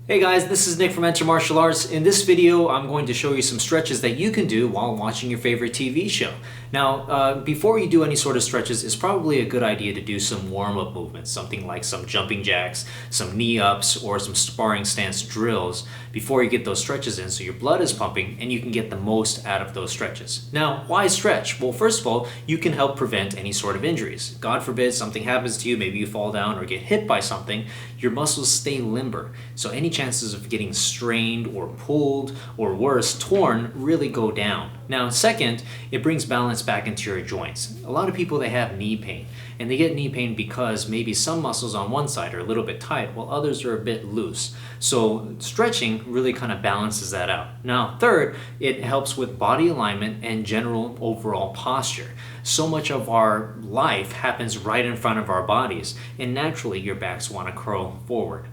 Hey guys, this is Nick from Enter Martial Arts. In this video, I'm going to show you some stretches that you can do while watching your favorite TV show. Now, before you do any sort of stretches, it's probably a good idea to do some warm-up movements, something like some jumping jacks, some knee ups, or some sparring stance drills before you get those stretches in so your blood is pumping and you can get the most out of those stretches. Now, why stretch? Well, first of all, you can help prevent any sort of injuries. God forbid something happens to you, maybe you fall down or get hit by something, your muscles stay limber. So any chances of getting strained or pulled or worse, torn really go down. Now, second, it brings balance back into your joints. A lot of people, they have knee pain, and they get knee pain because maybe some muscles on one side are a little bit tight while others are a bit loose. So stretching really kind of balances that out. Now, third, it helps with body alignment and general overall posture. So much of our life happens right in front of our bodies, and naturally your backs want to curl forward.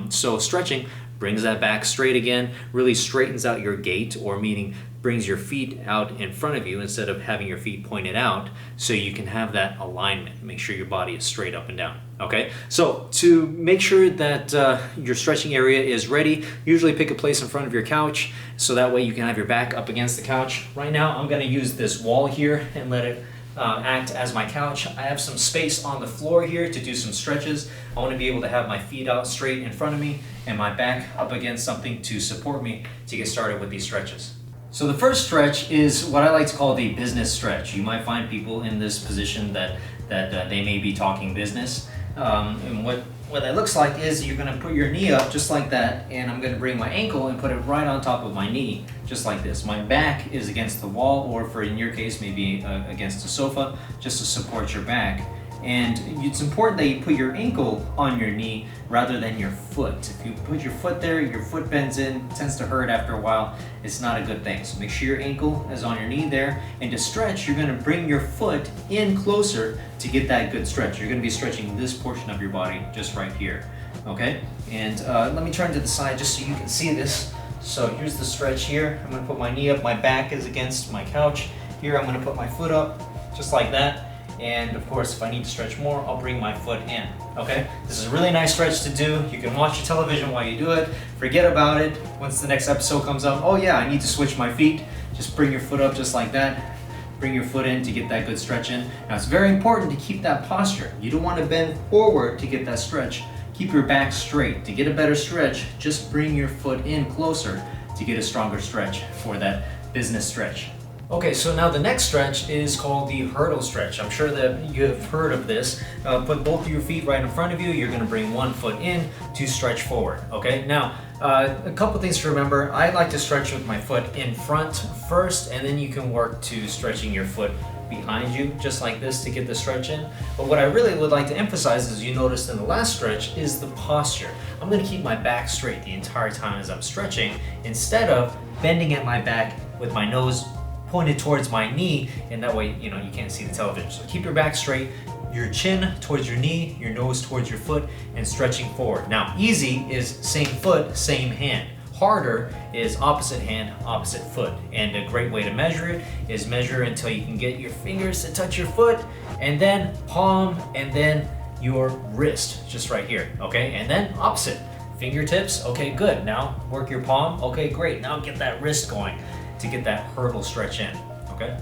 So stretching brings that back straight again, really straightens out your gait, or meaning brings your feet out in front of you instead of having your feet pointed out, so you can have that alignment. Make sure your body is straight up and down. Okay, so to make sure that your stretching area is ready, usually pick a place in front of your couch so that way you can have your back up against the couch. Right now I'm going to use this wall here and let it act as my couch. I have some space on the floor here to do some stretches. I want to be able to have my feet out straight in front of me and my back up against something to support me to get started with these stretches. So the first stretch is what I like to call the business stretch. You might find people in this position that they may be talking business. And what that looks like is you're going to put your knee up just like that, and I'm going to bring my ankle and put it right on top of my knee, just like this. My back is against the wall, or for in your case, maybe against a sofa, just to support your back. And it's important that you put your ankle on your knee rather than your foot. If you put your foot there, your foot bends in, it tends to hurt after a while. It's not a good thing. So make sure your ankle is on your knee there. And to stretch, you're going to bring your foot in closer to get that good stretch. You're going to be stretching this portion of your body just right here. Okay? And let me turn to the side just so you can see this. So here's the stretch here. I'm going to put my knee up. My back is against my couch. Here I'm going to put my foot up just like that. And of course, if I need to stretch more, I'll bring my foot in, okay? This is a really nice stretch to do. You can watch your television while you do it. Forget about it. Once the next episode comes up, oh yeah, I need to switch my feet. Just bring your foot up just like that. Bring your foot in to get that good stretch in. Now, it's very important to keep that posture. You don't want to bend forward to get that stretch. Keep your back straight. To get a better stretch, just bring your foot in closer to get a stronger stretch for that business stretch. Okay, so now the next stretch is called the hurdle stretch. I'm sure that you have heard of this. Put both of your feet right in front of you. You're going to bring one foot in to stretch forward. Okay, now a couple things to remember. I like to stretch with my foot in front first, and then you can work to stretching your foot behind you, just like this, to get the stretch in. But what I really would like to emphasize, as you noticed in the last stretch, is the posture. I'm going to keep my back straight the entire time as I'm stretching, instead of bending at my back with my nose pointed towards my knee, and that way, you can't see the television. So keep your back straight, your chin towards your knee, your nose towards your foot, and stretching forward. Now, easy is same foot, same hand. Harder is opposite hand, opposite foot. And a great way to measure it is measure until you can get your fingers to touch your foot, and then palm, and then your wrist, just right here, okay? And then opposite. Fingertips, okay, good. Now work your palm, okay, great. Now get that wrist going to get that hurdle stretch in, okay?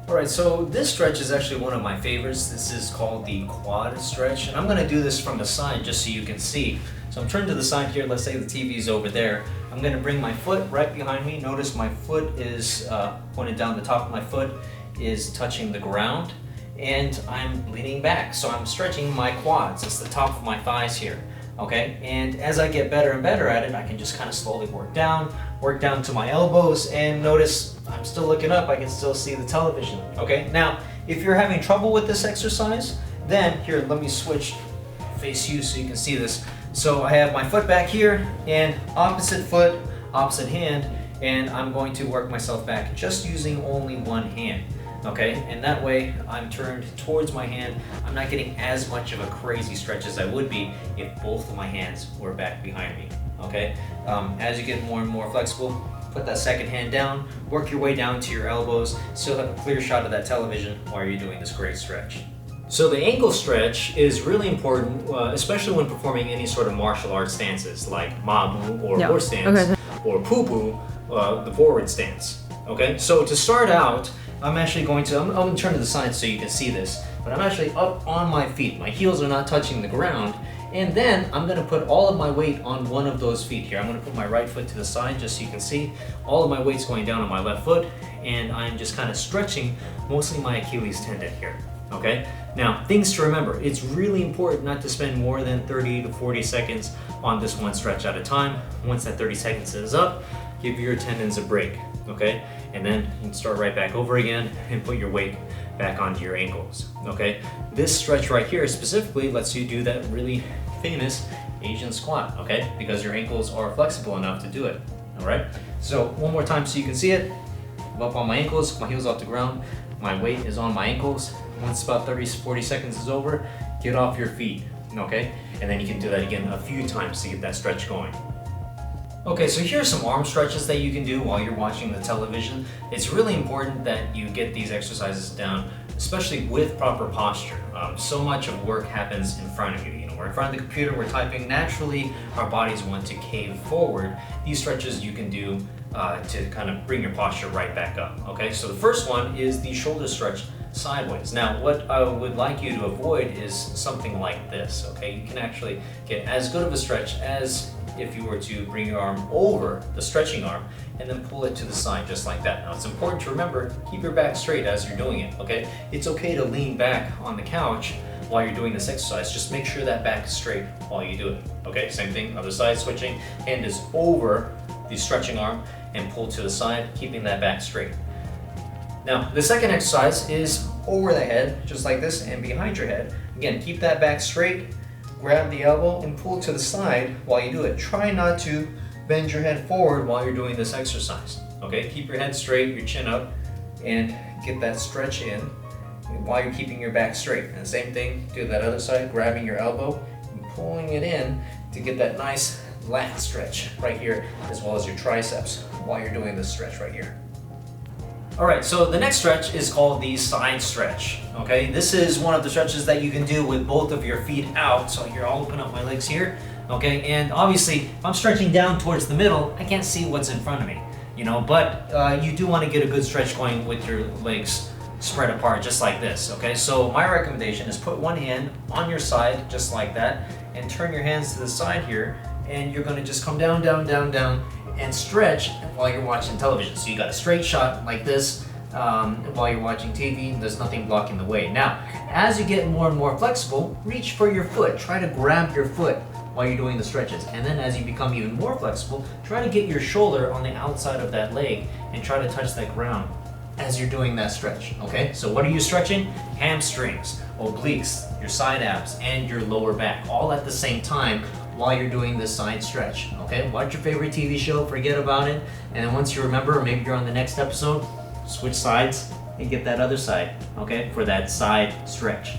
All right, so this stretch is actually one of my favorites. This is called the quad stretch, and I'm gonna do this from the side just so you can see. So I'm turning to the side here. Let's say the TV is over there. I'm gonna bring my foot right behind me. Notice my foot is pointed down. The top of my foot is touching the ground, and I'm leaning back. So I'm stretching my quads. It's the top of my thighs here. Okay, and as I get better and better at it, I can just kind of slowly work down to my elbows, and notice I'm still looking up. I can still see the television. Okay, now if you're having trouble with this exercise, then here, let me switch face you so you can see this. So I have my foot back here, and opposite foot, opposite hand, and I'm going to work myself back just using only one hand. Okay, and that way I'm turned towards my hand. I'm not getting as much of a crazy stretch as I would be if both of my hands were back behind me. Okay, as you get more and more flexible, put that second hand down, work your way down to your elbows, still have a clear shot of that television while you're doing this great stretch. So the ankle stretch is really important, especially when performing any sort of martial arts stances like mabu or horse stance, or pupu, the forward stance. Okay, so to start out, I'm actually going to, I'm going to turn to the side so you can see this, but I'm actually up on my feet. My heels are not touching the ground, and then I'm going to put all of my weight on one of those feet here. I'm going to put my right foot to the side just so you can see. All of my weight's going down on my left foot, and I'm just kind of stretching mostly my Achilles tendon here. Okay, now things to remember. It's really important not to spend more than 30 to 40 seconds on this one stretch at a time. Once that 30 seconds is up, give your tendons a break, okay? And then you can start right back over again and put your weight back onto your ankles, okay? This stretch right here specifically lets you do that really famous Asian squat, okay? Because your ankles are flexible enough to do it, all right? So one more time so you can see it. I'm up on my ankles, my heels off the ground, my weight is on my ankles. Once about 30-40 seconds is over, get off your feet, okay? And then you can do that again a few times to get that stretch going. Okay, so here's some arm stretches that you can do while you're watching the television. It's really important that you get these exercises down, especially with proper posture. So much of work happens in front of you. You know, we're in front of the computer, we're typing. Naturally, our bodies want to cave forward. These stretches you can do to kind of bring your posture right back up. Okay, so the first one is the shoulder stretch sideways. Now, what I would like you to avoid is something like this. Okay, you can actually get as good of a stretch as if you were to bring your arm over the stretching arm and then pull it to the side just like that. Now, it's important to remember, keep your back straight as you're doing it, okay? It's okay to lean back on the couch while you're doing this exercise. Just make sure that back is straight while you do it, okay? Same thing, other side switching. Hand is over the stretching arm and pull to the side, keeping that back straight. Now, the second exercise is over the head, just like this, and behind your head. Again, keep that back straight, grab the elbow and pull to the side while you do it. Try not to bend your head forward while you're doing this exercise. Okay, keep your head straight, your chin up, and get that stretch in while you're keeping your back straight. And same thing, do that other side, grabbing your elbow and pulling it in to get that nice lat stretch right here, as well as your triceps while you're doing this stretch right here. All right, so the next stretch is called the side stretch, okay? This is one of the stretches that you can do with both of your feet out. So here, I'll open up my legs here, okay? And obviously, if I'm stretching down towards the middle, I can't see what's in front of me, you know? But you do want to get a good stretch going with your legs spread apart, just like this, okay? So my recommendation is put one hand on your side, just like that, and turn your hands to the side here, and you're gonna just come down, down, down, down, and stretch while you're watching television. So you got a straight shot like this while you're watching TV. There's nothing blocking the way. Now, as you get more and more flexible, reach for your foot. Try to grab your foot while you're doing the stretches. And then as you become even more flexible, try to get your shoulder on the outside of that leg and try to touch that ground as you're doing that stretch, okay? So what are you stretching? Hamstrings, obliques, your side abs, and your lower back, all at the same time while you're doing this side stretch, okay? Watch your favorite TV show, forget about it, and then once you remember, or maybe you're on the next episode, switch sides and get that other side, okay, for that side stretch.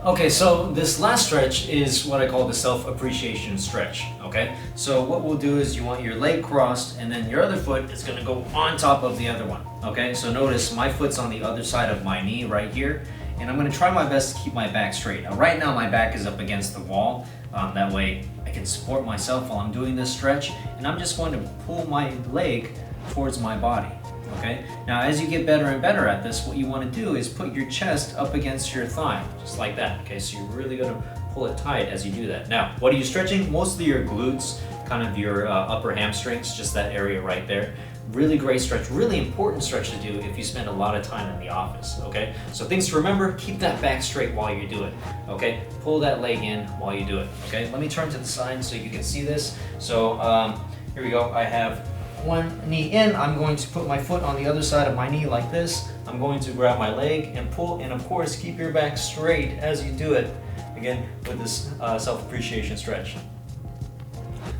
Okay, so this last stretch is what I call the self-appreciation stretch, okay? So what we'll do is you want your leg crossed and then your other foot is gonna go on top of the other one, okay? So notice my foot's on the other side of my knee right here, and I'm gonna try my best to keep my back straight. Now right now my back is up against the wall, that way I can support myself while I'm doing this stretch, and I'm just going to pull my leg towards my body. Okay. Now, as you get better and better at this, what you want to do is put your chest up against your thigh, just like that. Okay. So you're really going to pull it tight as you do that. Now, what are you stretching? Mostly your glutes, kind of your upper hamstrings, just that area right there. Really great stretch, really important stretch to do if you spend a lot of time in the office, okay? So things to remember, keep that back straight while you do it, okay? Pull that leg in while you do it, okay? Let me turn to the side so you can see this. So here we go, I have one knee in. I'm going to put my foot on the other side of my knee like this. I'm going to grab my leg and pull, and of course, keep your back straight as you do it, again, with this self-appreciation stretch.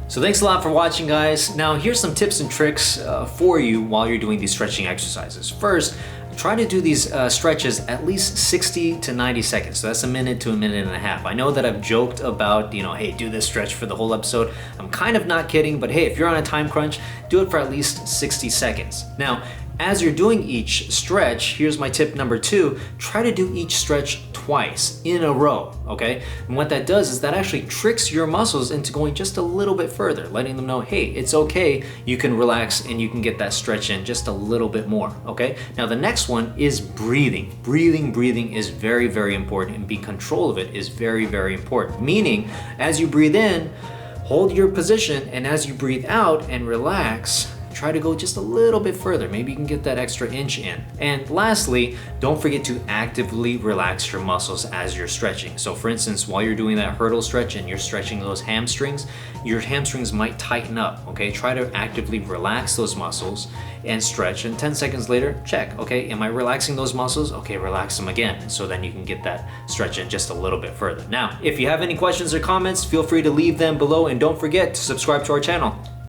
So thanks a lot for watching, guys. Now here's some tips and tricks for you while you're doing these stretching exercises. First, try to do these stretches at least 60 to 90 seconds. So that's a minute to a minute and a half. I know that I've joked about, you know, hey, do this stretch for the whole episode. I'm kind of not kidding, but hey, if you're on a time crunch, do it for at least 60 seconds. Now, as you're doing each stretch, here's my tip number 2, try to do each stretch twice in a row, okay? And what that does is that actually tricks your muscles into going just a little bit further, letting them know, hey, it's okay, you can relax and you can get that stretch in just a little bit more, okay? Now the next one is breathing. Breathing is very, very important, and being control of it is very, very important. Meaning, as you breathe in, hold your position, and as you breathe out and relax, try to go just a little bit further. Maybe you can get that extra inch in. And lastly, don't forget to actively relax your muscles as you're stretching. So for instance, while you're doing that hurdle stretch and you're stretching those hamstrings, your hamstrings might tighten up, okay? Try to actively relax those muscles and stretch, and 10 seconds later, check, okay, am I relaxing those muscles? Okay, relax them again. So then you can get that stretch in just a little bit further. Now, if you have any questions or comments, feel free to leave them below, and don't forget to subscribe to our channel.